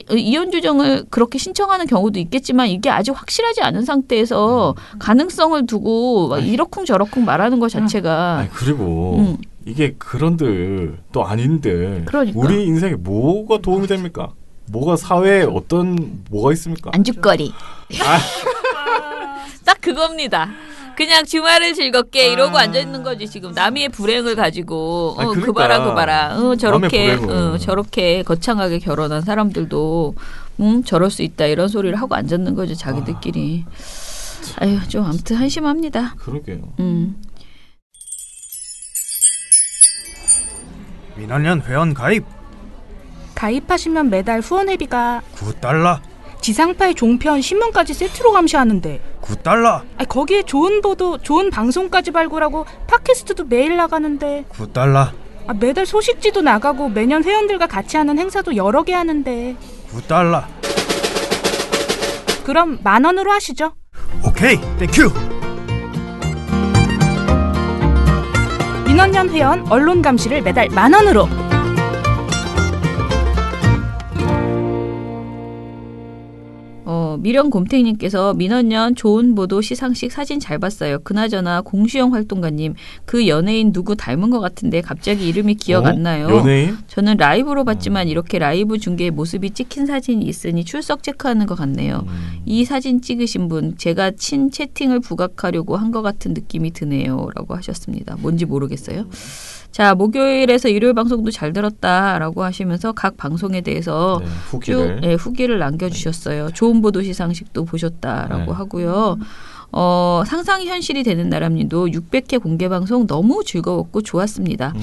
이혼 조정을 그렇게 신청하는 경우도 있겠지만 이게 아직 확실하지 않은 상태에서 가능성을 두고 막 이러쿵저러쿵 말하는 것 자체가 그리고 이게 그런들 또 아닌데 그러니까. 우리 인생에 뭐가 도움이 됩니까? 뭐가 사회에 뭐가 있습니까? 안주거리. 딱 그겁니다. 그냥 주말을 즐겁게 이러고 앉아있는 거지. 지금 남의 불행을 가지고 그러니까. 그 봐라 저렇게 거창하게 결혼한 사람들도 저럴 수 있다 이런 소리를 하고 앉았는 거죠. 자기들끼리. 아유 좀 아무튼 한심합니다. 그러게요. 민원연 회원 가입. 가입하시면 매달 후원회비가 $9. 지상파의 종편 신문까지 세트로 감시하는데 $9. 거기에 좋은 보도, 좋은 방송까지 발굴하고 팟캐스트도 매일 나가는데 $9. 매달 소식지도 나가고 매년 회원들과 같이 하는 행사도 여러 개 하는데 $9. 그럼 10,000원으로 하시죠. 오케이, 땡큐. 민원연 회원 언론 감시를 매달 10,000원으로. 미령곰탱이님께서 민원연 좋은 보도 시상식 사진 잘 봤어요. 그나저나 공수영 활동가님 그 연예인 누구 닮은 것 같은데 갑자기 이름이 기억 안 나요. 연예인? 저는 라이브로 봤지만 이렇게 라이브 중계에 모습이 찍힌 사진이 있으니 출석 체크하는 것 같네요. 이 사진 찍으신 분 제가 친 채팅을 부각하려고 한 것 같은 느낌이 드네요. 라고 하셨습니다. 뭔지 모르겠어요. 자, 목요일에서 일요일 방송도 잘 들었다라고 하시면서 각 방송에 대해서 후기를 남겨주셨어요. 좋은 보도 시상식도 보셨다라고 하고요. 상상이 현실이 되는 나람님도 600회 공개 방송 너무 즐거웠고 좋았습니다.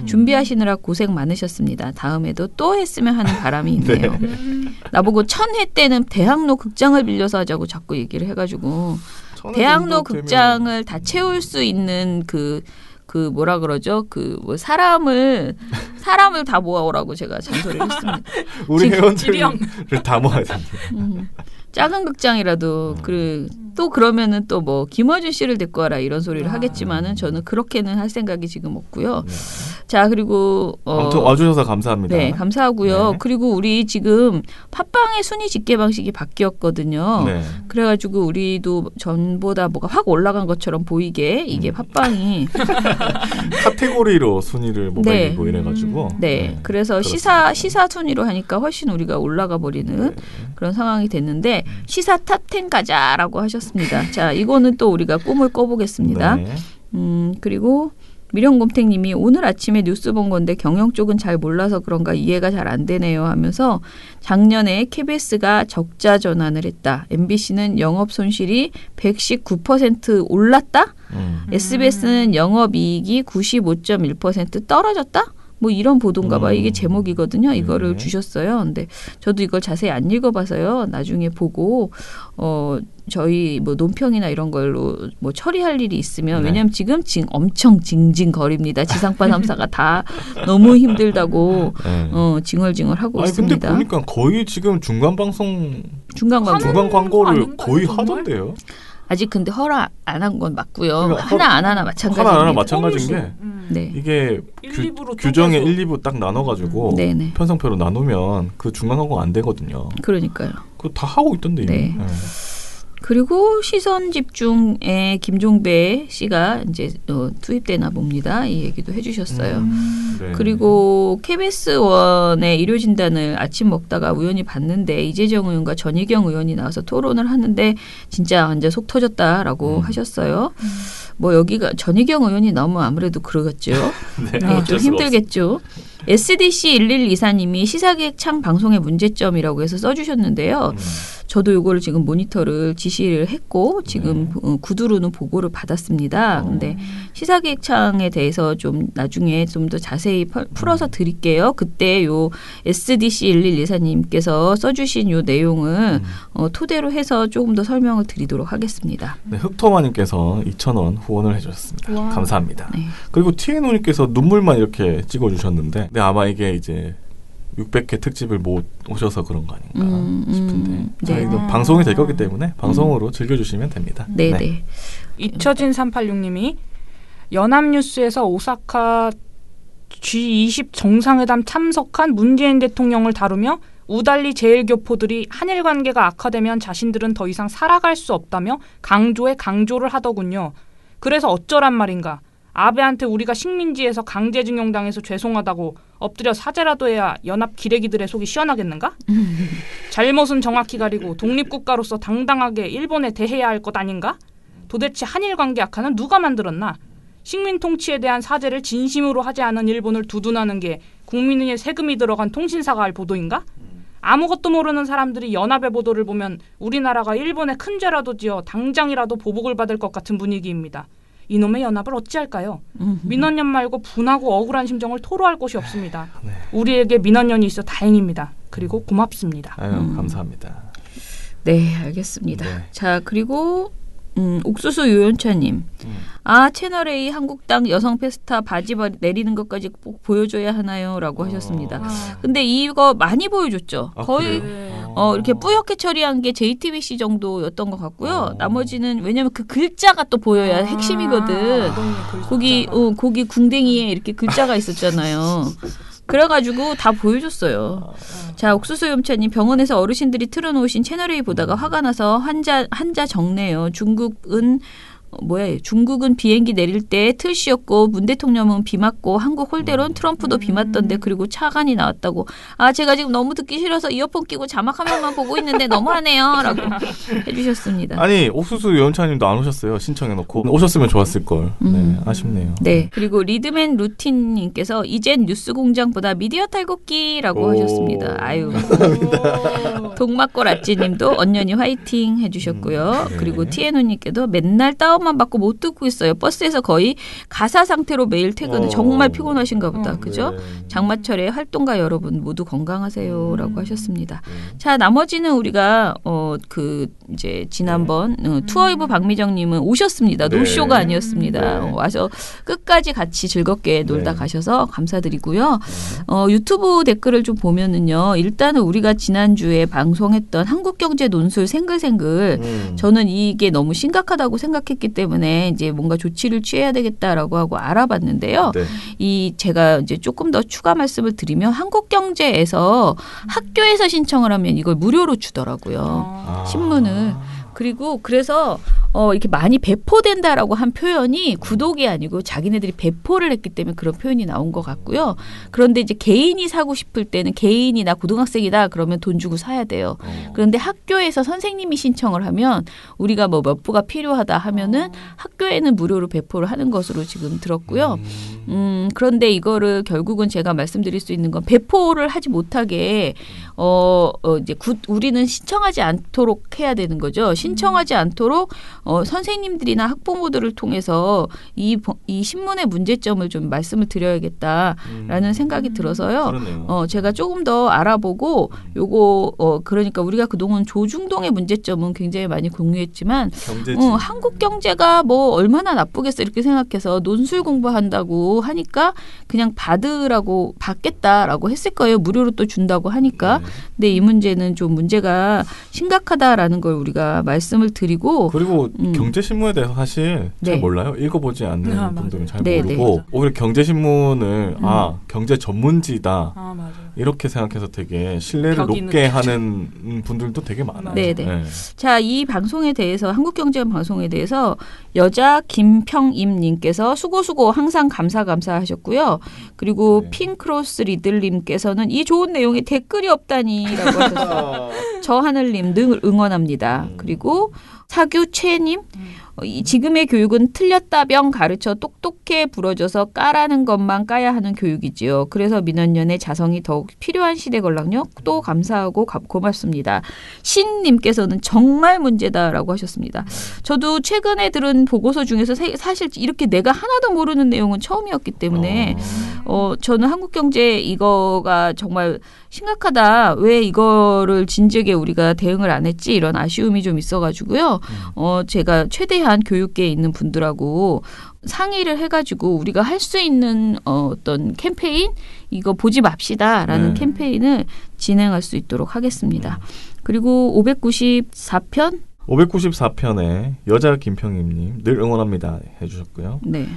준비하시느라 고생 많으셨습니다. 다음에도 또 했으면 하는 바람이 있네요. 나보고 1000회 때는 대학로 극장을 빌려서 하자고 자꾸 얘기를 해가지고 대학로 극장을 다 채울 수 있는 그 뭐라 그러죠? 뭐 사람을 다 모아오라고 제가 잔소리를 했습니다. 우리 회원들을 다 모아야 됩니다. 작은 극장이라도 또 그러면은 또 뭐 김어준 씨를 데리고 와라 이런 소리를 하겠지만은 저는 그렇게는 할 생각이 지금 없고요. 자 그리고 아무튼 와주셔서 감사합니다. 네, 감사하고요. 그리고 우리 지금 팟빵의 순위 집계 방식이 바뀌었거든요. 그래가지고 우리도 전보다 뭐가 확 올라간 것처럼 보이게 이게 팟빵이 카테고리로 순위를 매기고 이래가지고 그래서 시사 순위로 하니까 훨씬 우리가 올라가 버리는 그런 상황이 됐는데 시사 탑10 가자라고 하셨습니다. 자, 이거는 또 우리가 꿈을 꿔보겠습니다. 그리고 미령곰탱님이 오늘 아침에 뉴스 본 건데 경영 쪽은 잘 몰라서 그런가 이해가 잘 안 되네요 하면서 작년에 KBS가 적자 전환을 했다. MBC는 영업 손실이 119% 올랐다. SBS는 영업이익이 95.1% 떨어졌다. 뭐 이런 보도인가 봐. 이게 제목이거든요. 이거를 주셨어요. 근데 저도 이걸 자세히 안 읽어봐서요. 나중에 보고 저희 뭐 논평이나 이런 걸로 뭐 처리할 일이 있으면 왜냐하면 지금 엄청 징징거립니다. 지상파 3사가 다 너무 힘들다고 징얼징얼하고 있습니다. 근데 보니까 거의 지금 중간 광고를 거의 하던데요. 아직 근데 허락 안 한 건 맞고요. 하나 안 하나 마찬가지입니다. 하나 안 하나 마찬가지인 게 이게 규정에 1, 2부 딱 나눠가지고 편성표로 나누면 그 중간 광고 안 되거든요. 그러니까요. 그거 다 하고 있던데. 네. 그리고 시선 집중에 김종배 씨가 이제 투입되나 봅니다. 이 얘기도 해주셨어요. 그리고 KBS 원의 일요 진단을 아침 먹다가 우연히 봤는데 이재정 의원과 전희경 의원이 나와서 토론을 하는데 진짜 완전 속 터졌다라고 하셨어요. 뭐 여기가 전희경 의원이 나오면 아무래도 그러겠죠. 좀 힘들겠죠. SDC 1124님이 시사기획 창 방송의 문제점이라고 해서 써주셨는데요. 저도 요거를 지금 모니터를 지시를 했고 지금 구두로는 보고를 받았습니다. 근데 시사기획창에 대해서 좀 나중에 좀 더 자세히 풀어서 드릴게요. 그때 요 SDC 1114님께서 써주신 요 내용을 토대로 해서 조금 더 설명을 드리도록 하겠습니다. 네, 흑토마님께서 2,000원 후원을 해주셨습니다. 와. 감사합니다. 네. 그리고 TNO님께서 눈물만 이렇게 찍어주셨는데, 네, 아마 이게 이제 600회 특집을 못 오셔서 그런 거 아닌가 싶은데 저희도 방송이 될 거기 때문에 방송으로 즐겨주시면 됩니다. 네네. 네. 잊혀진 386님이 연합뉴스에서 오사카 G20 정상회담 참석한 문재인 대통령을 다루며 우달리 제1교포들이 한일 관계가 악화되면 자신들은 더 이상 살아갈 수 없다며 강조를 하더군요. 그래서 어쩌란 말인가. 아베한테 우리가 식민지에서 강제징용당해서 죄송하다고 엎드려 사죄라도 해야 연합 기레기들의 속이 시원하겠는가? 잘못은 정확히 가리고 독립국가로서 당당하게 일본에 대해야 할 것 아닌가? 도대체 한일 관계 악화는 누가 만들었나? 식민 통치에 대한 사죄를 진심으로 하지 않은 일본을 두둔하는 게 국민의 세금이 들어간 통신사가 할 보도인가? 아무것도 모르는 사람들이 연합의 보도를 보면 우리나라가 일본에 큰 죄라도 지어 당장이라도 보복을 받을 것 같은 분위기입니다. 이놈의 연합을 어찌할까요? 민원연 말고 분하고 억울한 심정을 토로할 곳이 없습니다. 네. 우리에게 민원연이 있어 다행입니다. 그리고 고맙습니다. 아유, 감사합니다. 네, 알겠습니다. 네. 자, 그리고 옥수수 요연차님. 채널A 한국당 여성 페스타 바지 내리는 것까지 꼭 보여줘야 하나요? 라고 하셨습니다. 근데 이거 많이 보여줬죠. 거의 이렇게 뿌옇게 처리한 게 JTBC 정도였던 것 같고요. 나머지는 왜냐면 그 글자가 또 보여야 핵심이거든. 거기 궁뎅이에 이렇게 글자가 있었잖아요. 그래가지고 다 보여줬어요. 자, 옥수수 염차님, 병원에서 어르신들이 틀어놓으신 채널A 보다가 화가 나서 한자 적네요. 중국은 비행기 내릴 때 틀씨였고 문 대통령은 비 맞고 한국 홀대론 트럼프도 비 맞던데 그리고 차관이 나왔다고. 제가 지금 너무 듣기 싫어서 이어폰 끼고 자막 화면만 보고 있는데 너무하네요. 라고 해주셨습니다. 아니, 옥수수 연차님도 안 오셨어요. 신청해놓고. 오셨으면 좋았을걸. 네, 아쉽네요. 네. 그리고 리드맨 루틴님께서 이젠 뉴스공장보다 미디어 탈곡기라고 하셨습니다. 아유. 동막골 아찌님도 언년이 화이팅 해주셨고요. 네. 그리고 TNO님께도 맨날 다운만 받고 못 듣고 있어요. 버스에서 거의 가사 상태로 매일 퇴근은 정말 피곤하신가 보다. 그죠? 장마철에 활동가 여러분 모두 건강하세요라고 하셨습니다. 자, 나머지는 우리가 이제 지난번 투어이브 박미정님은 오셨습니다. 노쇼가 아니었습니다. 와서 끝까지 같이 즐겁게 놀다 가셔서 감사드리고요. 유튜브 댓글을 좀 보면은요. 일단은 우리가 지난주에 방송했던 한국경제 논술 생글생글 저는 이게 너무 심각하다고 생각했기 때문에 이제 뭔가 조치를 취해야 되겠다라고 하고 알아봤는데요. 제가 이제 조금 더 추가 말씀을 드리면 한국경제에서 학교에서 신청을 하면 이걸 무료로 주더라고요. 신문을. 그리고 그래서 이렇게 많이 배포된다라고 한 표현이 구독이 아니고 자기네들이 배포를 했기 때문에 그런 표현이 나온 것 같고요. 그런데 이제 개인이 사고 싶을 때는 개인이 나 고등학생이다 그러면 돈 주고 사야 돼요. 그런데 학교에서 선생님이 신청을 하면 우리가 뭐 몇 부가 필요하다 하면은 학교에는 무료로 배포를 하는 것으로 지금 들었고요. 그런데 이거를 결국은 제가 말씀드릴 수 있는 건 배포를 하지 못하게 이제 우리는 신청하지 않도록 해야 되는 거죠. 신청하지 않도록 선생님들이나 학부모들을 통해서 이 신문의 문제점을 좀 말씀을 드려야겠다라는 생각이 들어서요. 제가 조금 더 알아보고 요거 그러니까 우리가 그동안 조중동의 문제점은 굉장히 많이 공유했지만 한국 경제가 뭐 얼마나 나쁘겠어 이렇게 생각해서 논술 공부한다고 하니까 그냥 받겠다라고 했을 거예요. 무료로 또 준다고 하니까. 근데 이 문제는 좀 문제가 심각하다라는 걸 우리가 말씀을 드리고 그리고 경제신문에 대해서 사실 잘 몰라요. 읽어보지 않는 분들은 잘 모르고 오히려 경제신문을 경제 전문지다 이렇게 생각해서 되게 신뢰를 높게 하는 분들도 되게 많아요. 네네. 자, 이 방송에 대해서 한국경제 방송에 대해서 여자 김평임님께서 수고 항상 감사하셨고요. 그리고 핑크로스 리들님께서는 이 좋은 내용에 댓글이 없다니라고 하셨어요. 저 하늘님 늘 응원합니다. 그리고 사규채님 지금의 교육은 틀렸다병 가르쳐 똑똑해 부러져서 까라는 것만 까야 하는 교육이지요. 그래서 민원연의 자성이 더욱 필요한 시대 걸랑요. 또 감사하고 고맙습니다. 신님께서는 정말 문제다라고 하셨습니다. 저도 최근에 들은 보고서 중에서 사실 이렇게 내가 하나도 모르는 내용은 처음이었기 때문에 저는 한국경제 이거가 정말 심각하다. 왜 이거를 진즉에 우리가 대응을 안 했지? 이런 아쉬움이 좀 있어가지고요. 제가 최대한 교육계에 있는 분들하고 상의를 해가지고 우리가 할 수 있는 어떤 캠페인 이거 보지 맙시다라는 캠페인을 진행할 수 있도록 하겠습니다. 그리고 594편에 여자 김평임님 늘 응원합니다 해주셨고요. 네.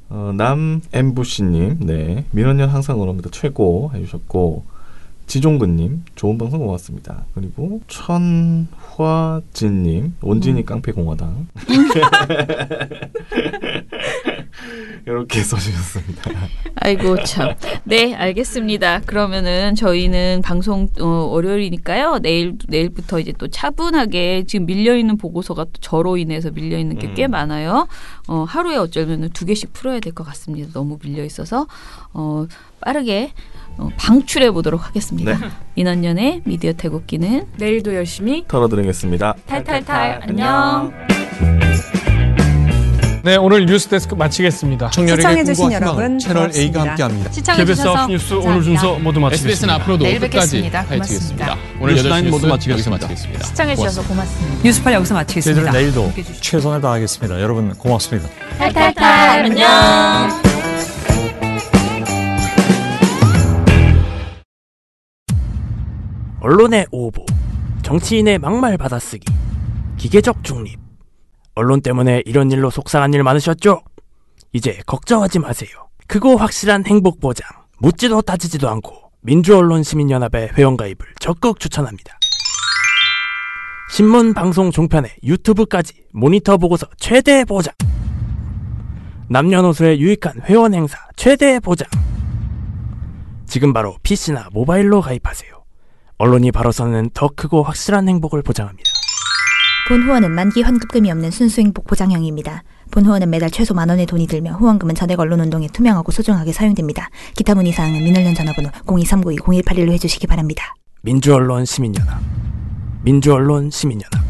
남엠부씨님 네 민원연 항상 응원합니다 최고 해주셨고 지종근님 좋은 방송 고맙습니다. 그리고 천화진님 온진이 깡패공화당 이렇게 써주셨습니다. 아이고 참. 네 알겠습니다. 그러면은 저희는 방송 월요일이니까요. 내일부터 이제 또 차분하게 지금 밀려있는 보고서가 또 저로 인해서 밀려있는 게 꽤 많아요. 하루에 어쩌면 2개씩 풀어야 될 것 같습니다. 너무 밀려있어서 빠르게 방출해 보도록 하겠습니다. 네. 민원연의 미디어 태국기는 내일도 열심히 털어드리겠습니다. 탈탈탈 안녕. 네, 오늘 뉴스데스크 마치겠습니다. 시청해주신 여러분 채널 A가 함께합니다. KBS 뉴스 오늘 순서 모두 마치겠습니다. SBS는 앞으로도 내일 끝까지 뵙겠습니다. 파헤치겠습니다. 오늘 뉴스 8시 모두 마치겠습니다. 시청해주셔서 고맙습니다. 뉴스팔 여기서 마치겠습니다. 저희들은 내일도 최선을 다하겠습니다. 여러분 고맙습니다. 탈탈탈 안녕. 언론의 오보, 정치인의 막말 받아쓰기, 기계적 중립. 언론 때문에 이런 일로 속상한 일 많으셨죠? 이제 걱정하지 마세요. 크고 확실한 행복 보장, 묻지도 따지지도 않고 민주언론시민연합의 회원가입을 적극 추천합니다. 신문, 방송, 종편에 유튜브까지 모니터 보고서 최대 보장. 남녀노소의 유익한 회원 행사 최대 보장. 지금 바로 PC나 모바일로 가입하세요. 언론이 바로서는 더 크고 확실한 행복을 보장합니다. 본 후원은 만기 환급금이 없는 순수 행복 보장형입니다. 본 후원은 매달 최소 10,000원의 돈이 들며 후원금은 전액 언론운동에 투명하고 소중하게 사용됩니다. 기타 문의 사항은 민원연 전화번호 02-392-0181로 해주시기 바랍니다. 민주언론 시민연합. 민주언론 시민연합.